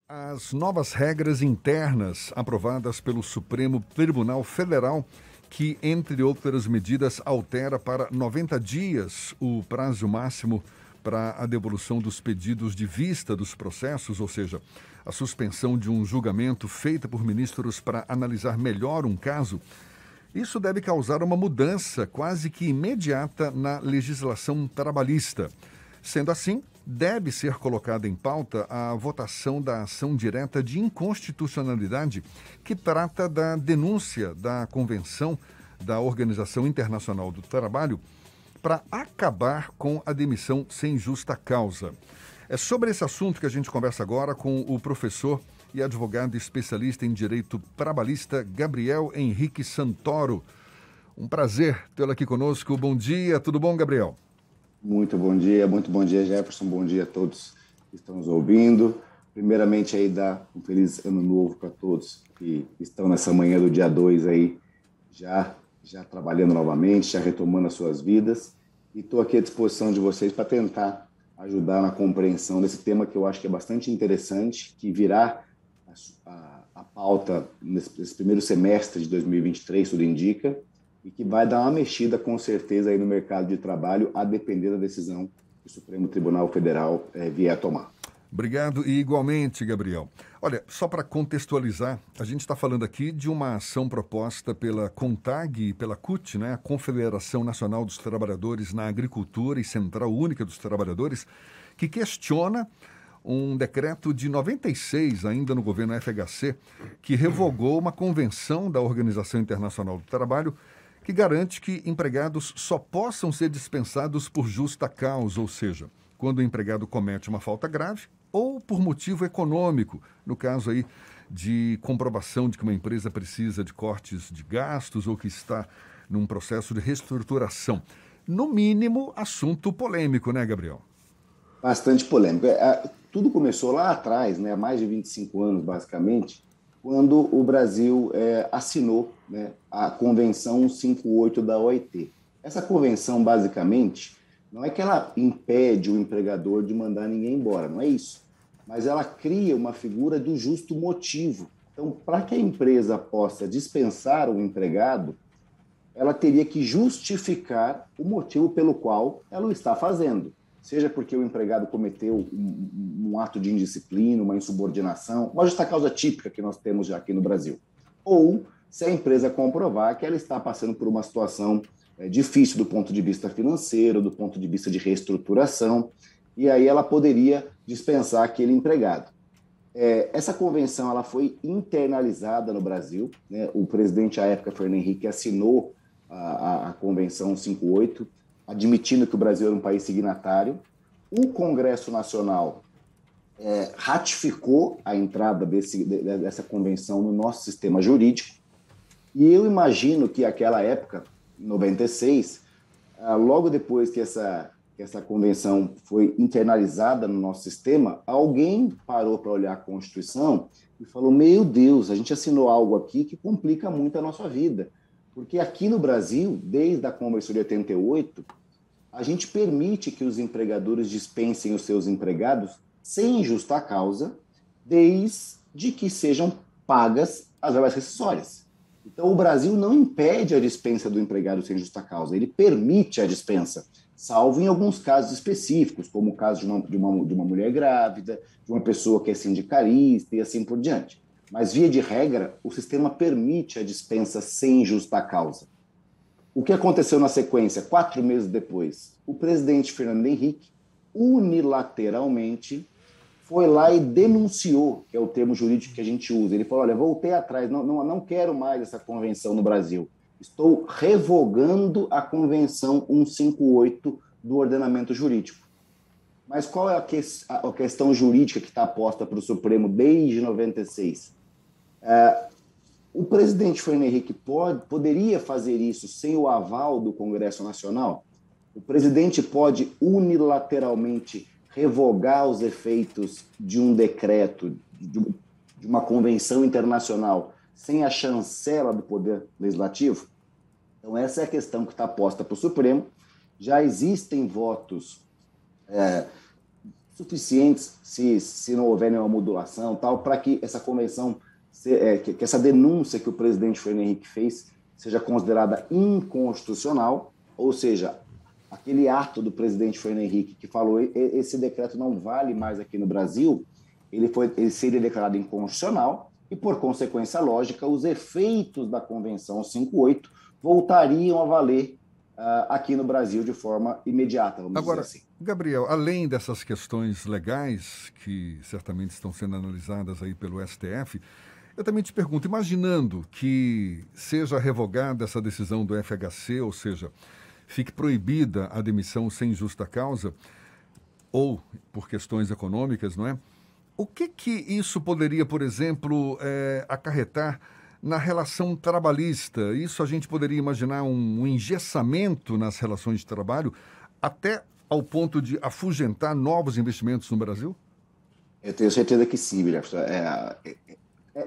As novas regras internas aprovadas pelo Supremo Tribunal Federal, que, entre outras medidas, altera para 90 dias o prazo máximo para a devolução dos pedidos de vista dos processos, ou seja, a suspensão de um julgamento feita por ministros para analisar melhor um caso. Isso deve causar uma mudança quase que imediata na legislação trabalhista. Sendo assim, deve ser colocada em pauta a votação da ação direta de inconstitucionalidade que trata da denúncia da Convenção da Organização Internacional do Trabalho para acabar com a demissão sem justa causa. É sobre esse assunto que a gente conversa agora com o professor e advogado especialista em direito trabalhista Gabriel Henrique Santoro. Um prazer tê-lo aqui conosco. Bom dia, tudo bom, Gabriel? Muito bom dia, Jefferson, bom dia a todos que estão nos ouvindo. Primeiramente, aí, dar um feliz ano novo para todos que estão nessa manhã do dia 2 aí, já trabalhando novamente, já retomando as suas vidas. E estou aqui à disposição de vocês para tentar ajudar na compreensão desse tema que eu acho que é bastante interessante, que virá a pauta nesse primeiro semestre de 2023, tudo indica, e que vai dar uma mexida, com certeza, aí no mercado de trabalho, a depender da decisão que o Supremo Tribunal Federal vier a tomar. Obrigado e igualmente, Gabriel. Olha, só para contextualizar, a gente está falando aqui de uma ação proposta pela CONTAG e pela CUT, né, a Confederação Nacional dos Trabalhadores na Agricultura e Central Única dos Trabalhadores, que questiona um decreto de 96, ainda no governo FHC, que revogou uma convenção da Organização Internacional do Trabalho que garante que empregados só possam ser dispensados por justa causa, ou seja, quando o empregado comete uma falta grave ou por motivo econômico, no caso aí de comprovação de que uma empresa precisa de cortes de gastos ou que está num processo de reestruturação. No mínimo, assunto polêmico, né, Gabriel? Bastante polêmico. Tudo começou lá atrás, né, há mais de 25 anos, basicamente, quando o Brasil assinou, né, a Convenção 158 da OIT. Essa convenção, basicamente, não é que ela impede o empregador de mandar ninguém embora, não é isso. Mas ela cria uma figura do justo motivo. Então, para que a empresa possa dispensar o empregado, ela teria que justificar o motivo pelo qual ela o está fazendo. Seja porque o empregado cometeu um ato de indisciplina, uma insubordinação, uma justa causa típica que nós temos já aqui no Brasil. Ou se a empresa comprovar que ela está passando por uma situação difícil do ponto de vista financeiro, do ponto de vista de reestruturação, e aí ela poderia dispensar aquele empregado. Essa convenção ela foi internalizada no Brasil, né? O presidente à época, Fernando Henrique, assinou a Convenção 58, admitindo que o Brasil era um país signatário. O Congresso Nacional ratificou a entrada dessa convenção no nosso sistema jurídico, e eu imagino que aquela época, em 96, logo depois que essa convenção foi internalizada no nosso sistema, alguém parou para olhar a Constituição e falou: meu Deus, a gente assinou algo aqui que complica muito a nossa vida. Porque aqui no Brasil, desde a Convenção de 88, a gente permite que os empregadores dispensem os seus empregados sem justa causa, desde que sejam pagas as verbas rescisórias. Então, o Brasil não impede a dispensa do empregado sem justa causa, ele permite a dispensa, salvo em alguns casos específicos, como o caso de uma mulher grávida, de uma pessoa que é sindicalista e assim por diante. Mas, via de regra, o sistema permite a dispensa sem justa causa. O que aconteceu na sequência, 4 meses depois? O presidente Fernando Henrique, unilateralmente, foi lá e denunciou, que é o termo jurídico que a gente usa. Ele falou: olha, voltei atrás, não quero mais essa convenção no Brasil. Estou revogando a Convenção 158 do ordenamento jurídico. Mas qual é a questão jurídica que está posta para o Supremo desde 96? O presidente Fernando Henrique poderia fazer isso sem o aval do Congresso Nacional? O presidente pode unilateralmente revogar os efeitos de um decreto, de uma convenção internacional, sem a chancela do Poder Legislativo? Então, essa é a questão que está posta para o Supremo. Já existem votos suficientes, se não houver nenhuma modulação, tal, para que essa convenção, que essa denúncia que o presidente Fernando Henrique fez seja considerada inconstitucional, ou seja, aquele ato do presidente Fernando Henrique que falou esse decreto não vale mais aqui no Brasil, ele seria declarado inconstitucional e, por consequência lógica, os efeitos da Convenção 58 voltariam a valer aqui no Brasil de forma imediata, vamos Agora, dizer assim. Gabriel, além dessas questões legais que certamente estão sendo analisadas aí pelo STF, eu também te pergunto, imaginando que seja revogada essa decisão do FHC, ou seja, fique proibida a demissão sem justa causa, ou por questões econômicas, não é? O que isso poderia, por exemplo, acarretar na relação trabalhista? Isso a gente poderia imaginar um engessamento nas relações de trabalho, até ao ponto de afugentar novos investimentos no Brasil? Eu tenho certeza que sim, William.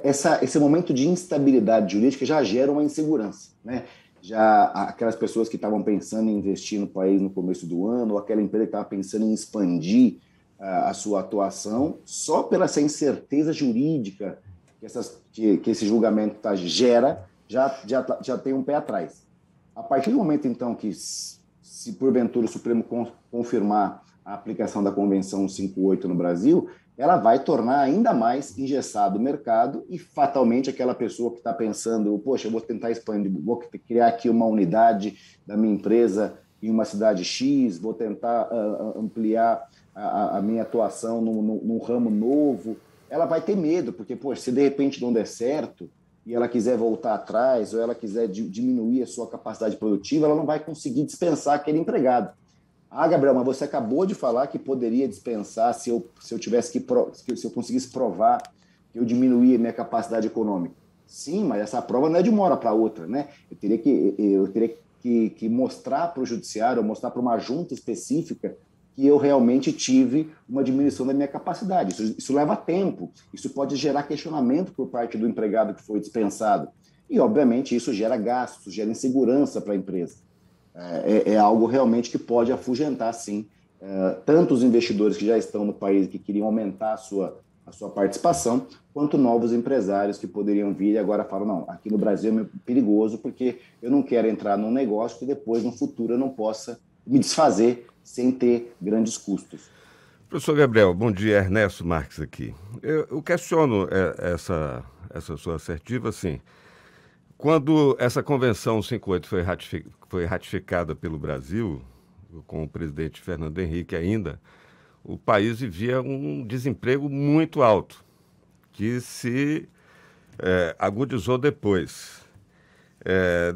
Esse momento de instabilidade jurídica já gera uma insegurança, né? Já aquelas pessoas que estavam pensando em investir no país no começo do ano, ou aquela empresa que estava pensando em expandir a sua atuação, só pela essa incerteza jurídica que esse julgamento gera, já tem um pé atrás. A partir do momento, então, que se porventura o Supremo confirmar a aplicação da Convenção 58 no Brasil, ela vai tornar ainda mais engessado o mercado e, fatalmente, aquela pessoa que está pensando, poxa, eu vou tentar expandir, vou criar aqui uma unidade da minha empresa em uma cidade X, vou tentar ampliar a minha atuação num ramo novo, ela vai ter medo, porque, poxa, se de repente não der certo e ela quiser voltar atrás ou ela quiser diminuir a sua capacidade produtiva, ela não vai conseguir dispensar aquele empregado. Ah, Gabriel, mas você acabou de falar que poderia dispensar se eu conseguisse provar que eu diminuía a minha capacidade econômica. Sim, mas essa prova não é de uma hora para outra, né? Eu teria que mostrar para o judiciário, mostrar para uma junta específica que eu realmente tive uma diminuição da minha capacidade. Isso leva tempo, isso pode gerar questionamento por parte do empregado que foi dispensado. E, obviamente, isso gera gastos, gera insegurança para a empresa. É algo realmente que pode afugentar, sim, tanto os investidores que já estão no país e que queriam aumentar a sua participação, quanto novos empresários que poderiam vir e agora falam, não, aqui no Brasil é perigoso porque eu não quero entrar num negócio que depois, no futuro, eu não possa me desfazer sem ter grandes custos. Professor Gabriel, bom dia, Ernesto Marques aqui. Eu questiono essa sua assertiva, assim, quando essa Convenção 58 foi ratificada pelo Brasil, com o presidente Fernando Henrique ainda, o país vivia um desemprego muito alto, que se agudizou depois.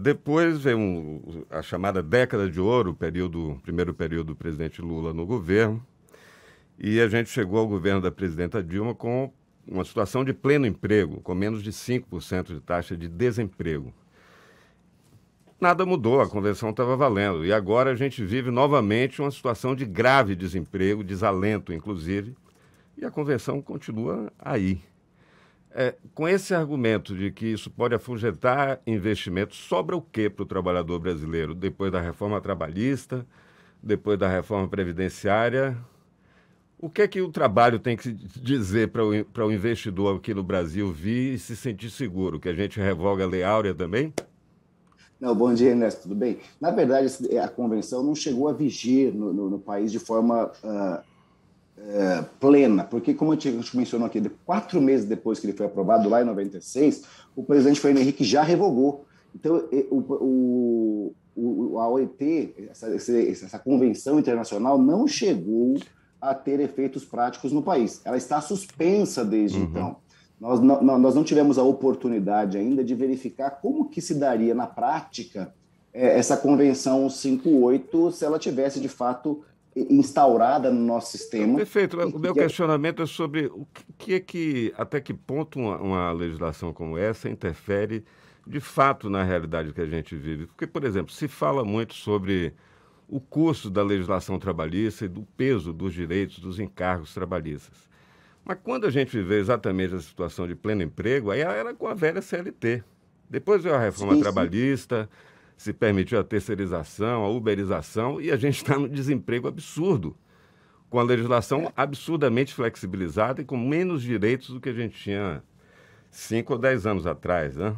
Depois veio a chamada década de ouro, primeiro período do presidente Lula no governo, e a gente chegou ao governo da presidenta Dilma com uma situação de pleno emprego, com menos de 5% de taxa de desemprego. Nada mudou, a convenção estava valendo. E agora a gente vive novamente uma situação de grave desemprego, desalento, inclusive, e a convenção continua aí. Com esse argumento de que isso pode afugentar investimentos, sobra o quê para o trabalhador brasileiro? Depois da reforma trabalhista, depois da reforma previdenciária, o que é que o trabalho tem que dizer para o investidor aqui no Brasil vir e se sentir seguro? Que a gente revoga a Lei Áurea também? Não, bom dia, Ernesto, tudo bem? Na verdade, a convenção não chegou a vigir no país de forma plena, porque, como a gente mencionou aqui, 4 meses depois que ele foi aprovado, lá em 96, o presidente Fernando Henrique já revogou. Então, a OIT, essa convenção internacional, não chegou a ter efeitos práticos no país. Ela está suspensa desde então. Nós não tivemos a oportunidade ainda de verificar como que se daria na prática essa Convenção 58 se ela tivesse, de fato, instaurada no nosso sistema. Perfeito. O meu questionamento é sobre até que ponto uma legislação como essa interfere de fato na realidade que a gente vive. Porque, por exemplo, se fala muito sobre o custo da legislação trabalhista e do peso dos direitos dos encargos trabalhistas. Mas quando a gente vê exatamente a situação de pleno emprego, aí era com a velha CLT. Depois veio a reforma trabalhista, se permitiu a terceirização, a uberização, e a gente está num desemprego absurdo. com a legislação absurdamente flexibilizada e com menos direitos do que a gente tinha 5 ou 10 anos atrás, né?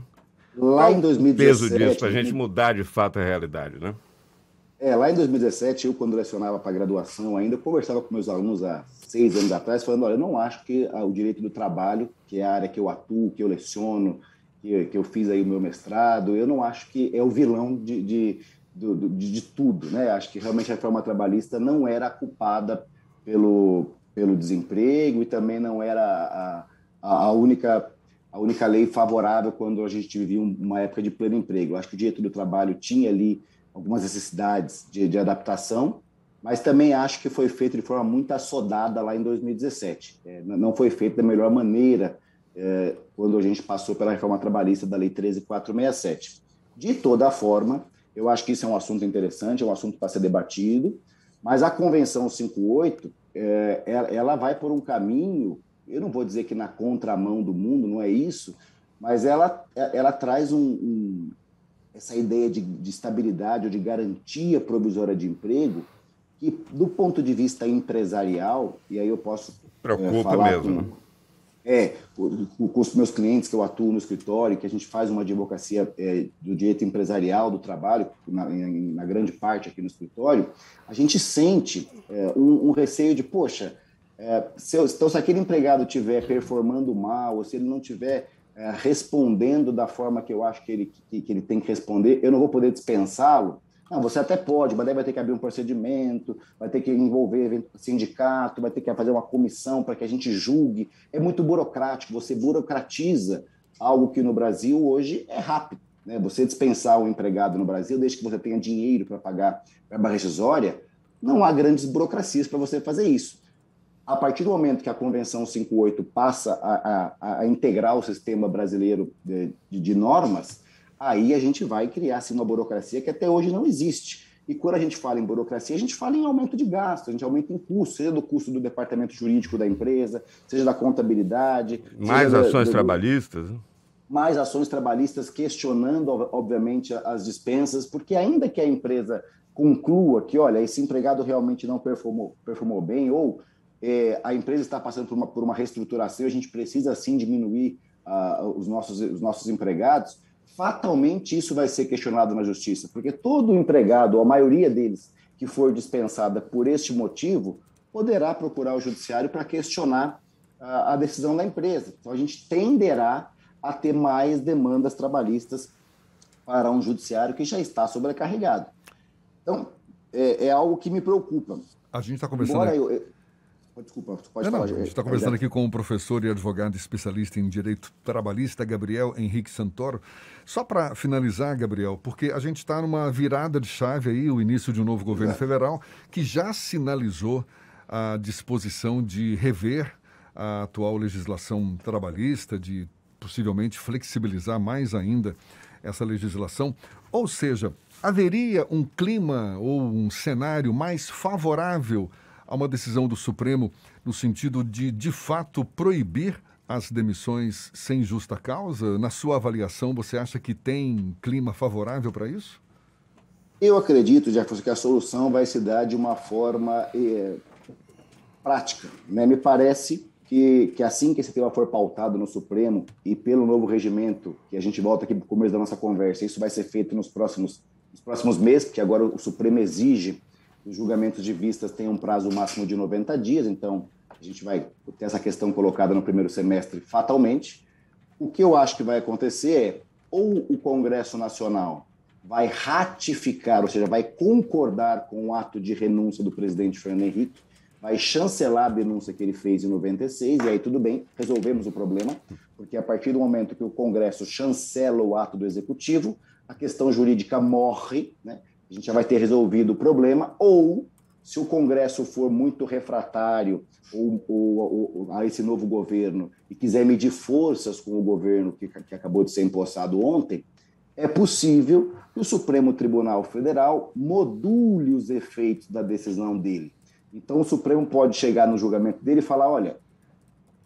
Lá em O 2017... peso disso para a gente mudar de fato a realidade, né? Lá em 2017, eu, quando lecionava para graduação ainda, eu conversava com meus alunos há 6 anos atrás, falando, olha, eu não acho que o direito do trabalho, que é a área que eu atuo, que eu leciono, que eu fiz aí o meu mestrado, eu não acho que é o vilão de tudo, né? Acho que realmente a reforma trabalhista não era culpada pelo desemprego e também não era a única lei favorável quando a gente vivia uma época de pleno emprego. Acho que o direito do trabalho tinha ali algumas necessidades de adaptação, mas também acho que foi feito de forma muito assodada lá em 2017. Não foi feito da melhor maneira quando a gente passou pela reforma trabalhista da Lei 13.467. De toda forma, eu acho que isso é um assunto interessante, é um assunto para ser debatido, mas a Convenção 58, ela vai por um caminho, eu não vou dizer que na contramão do mundo, não é isso, mas ela traz essa ideia de estabilidade ou de garantia provisória de emprego, que, do ponto de vista empresarial, e aí eu posso falar mesmo, com os meus clientes que eu atuo no escritório, que a gente faz uma advocacia do direito empresarial, do trabalho, na grande parte aqui no escritório, a gente sente um receio de, poxa, se aquele empregado estiver performando mal, ou se ele não estiver respondendo da forma que eu acho que ele tem que responder, eu não vou poder dispensá-lo? Não, você até pode, mas daí vai ter que abrir um procedimento, vai ter que envolver sindicato, vai ter que fazer uma comissão para que a gente julgue. É muito burocrático, você burocratiza algo que no Brasil hoje é rápido, né? Você dispensar um empregado no Brasil, desde que você tenha dinheiro para pagar verba rescisória, não há grandes burocracias para você fazer isso. A partir do momento que a Convenção 58 passa a integrar o sistema brasileiro de normas, aí a gente vai criar assim, uma burocracia que até hoje não existe. E quando a gente fala em burocracia, a gente fala em aumento de gasto, a gente aumenta em custo, seja do custo do departamento jurídico da empresa, seja da contabilidade. Mais ações trabalhistas. Mais ações trabalhistas questionando, obviamente, as dispensas, porque ainda que a empresa conclua que, olha, esse empregado realmente não performou bem, ou a empresa está passando por uma reestruturação, a gente precisa, sim, diminuir os nossos empregados, fatalmente isso vai ser questionado na justiça, porque todo empregado, ou a maioria deles, que for dispensada por este motivo, poderá procurar o judiciário para questionar a decisão da empresa. Então, a gente tenderá a ter mais demandas trabalhistas para um judiciário que já está sobrecarregado. Então, é algo que me preocupa. A gente está conversando... Desculpa, pode falar. A gente está conversando aqui com o professor e advogado especialista em direito trabalhista, Gabriel Henrique Santoro. Só para finalizar, Gabriel, porque a gente está numa virada de chave aí, o início de um novo governo federal, que já sinalizou a disposição de rever a atual legislação trabalhista, de possivelmente flexibilizar mais ainda essa legislação. Ou seja, haveria um clima ou um cenário mais favorável a uma decisão do Supremo no sentido de fato, proibir as demissões sem justa causa? Na sua avaliação, você acha que tem clima favorável para isso? Eu acredito, Jefferson, que a solução vai se dar de uma forma prática, né? Me parece que assim que esse tema for pautado no Supremo e pelo novo regimento, que a gente volta aqui para o começo da nossa conversa, isso vai ser feito nos próximos meses, porque agora o Supremo exige os julgamentos de vistas têm um prazo máximo de 90 dias, então a gente vai ter essa questão colocada no primeiro semestre fatalmente. O que eu acho que vai acontecer é ou o Congresso Nacional vai ratificar, ou seja, vai concordar com o ato de renúncia do presidente Fernando Henrique, vai chancelar a denúncia que ele fez em 96, e aí tudo bem, resolvemos o problema, porque a partir do momento que o Congresso chancela o ato do Executivo, a questão jurídica morre, né? A gente já vai ter resolvido o problema, ou se o Congresso for muito refratário a esse novo governo e quiser medir forças com o governo que acabou de ser empossado ontem, é possível que o Supremo Tribunal Federal module os efeitos da decisão dele. Então, o Supremo pode chegar no julgamento dele e falar, olha,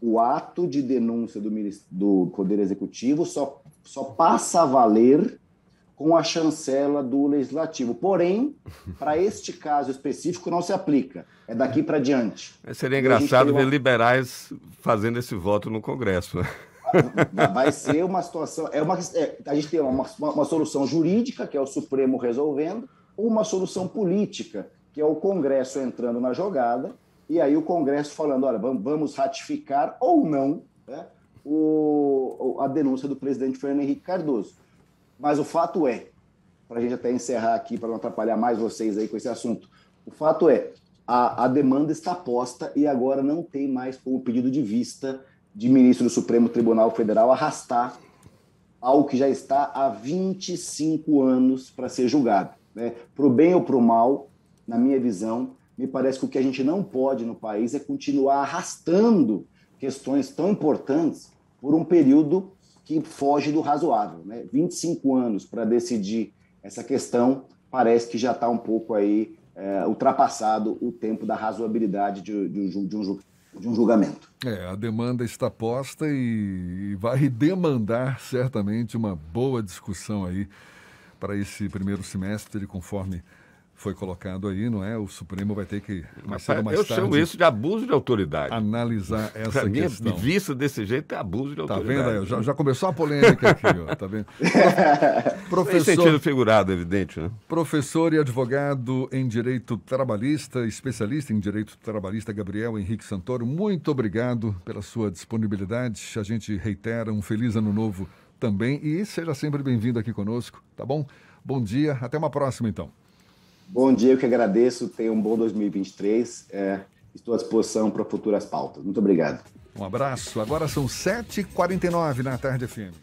o ato de denúncia do Poder Executivo só passa a valer com a chancela do Legislativo. Porém, para este caso específico não se aplica. É daqui para diante. Seria engraçado ver liberais fazendo esse voto no Congresso. Vai ser uma situação... a gente tem uma solução jurídica, que é o Supremo resolvendo, ou uma solução política, que é o Congresso entrando na jogada, e aí o Congresso falando, olha, vamos ratificar ou não, né, a denúncia do presidente Fernando Henrique Cardoso. Mas o fato é, para a gente até encerrar aqui, para não atrapalhar mais vocês aí com esse assunto, o fato é, a demanda está posta e agora não tem mais como pedido de vista de ministro do Supremo Tribunal Federal arrastar algo que já está há 25 anos para ser julgado. Né? Para o bem ou para o mal, na minha visão, me parece que o que a gente não pode no país é continuar arrastando questões tão importantes por um período que foge do razoável. Né? 25 anos para decidir essa questão, parece que já está um pouco aí ultrapassado o tempo da razoabilidade de um julgamento. A demanda está posta e vai demandar certamente uma boa discussão aí para esse primeiro semestre, conforme foi colocado aí, não é? O Supremo vai ter que, mais cedo ou mais tarde... Eu chamo isso de abuso de autoridade. Analisar essa questão. Mim, vista desse jeito, é abuso de autoridade. Tá vendo aí? Já começou a polêmica aqui, ó. Tá vendo? Professor... Em sentido figurado, evidente, né? Professor e advogado em Direito Trabalhista, especialista em Direito Trabalhista, Gabriel Henrique Santoro, muito obrigado pela sua disponibilidade. A gente reitera um feliz ano novo também e seja sempre bem-vindo aqui conosco, tá bom? Bom dia, até uma próxima, então. Bom dia, eu que agradeço. Tenha um bom 2023. Estou à disposição para futuras pautas. Muito obrigado. Um abraço. Agora são 7h49 na Tarde FM.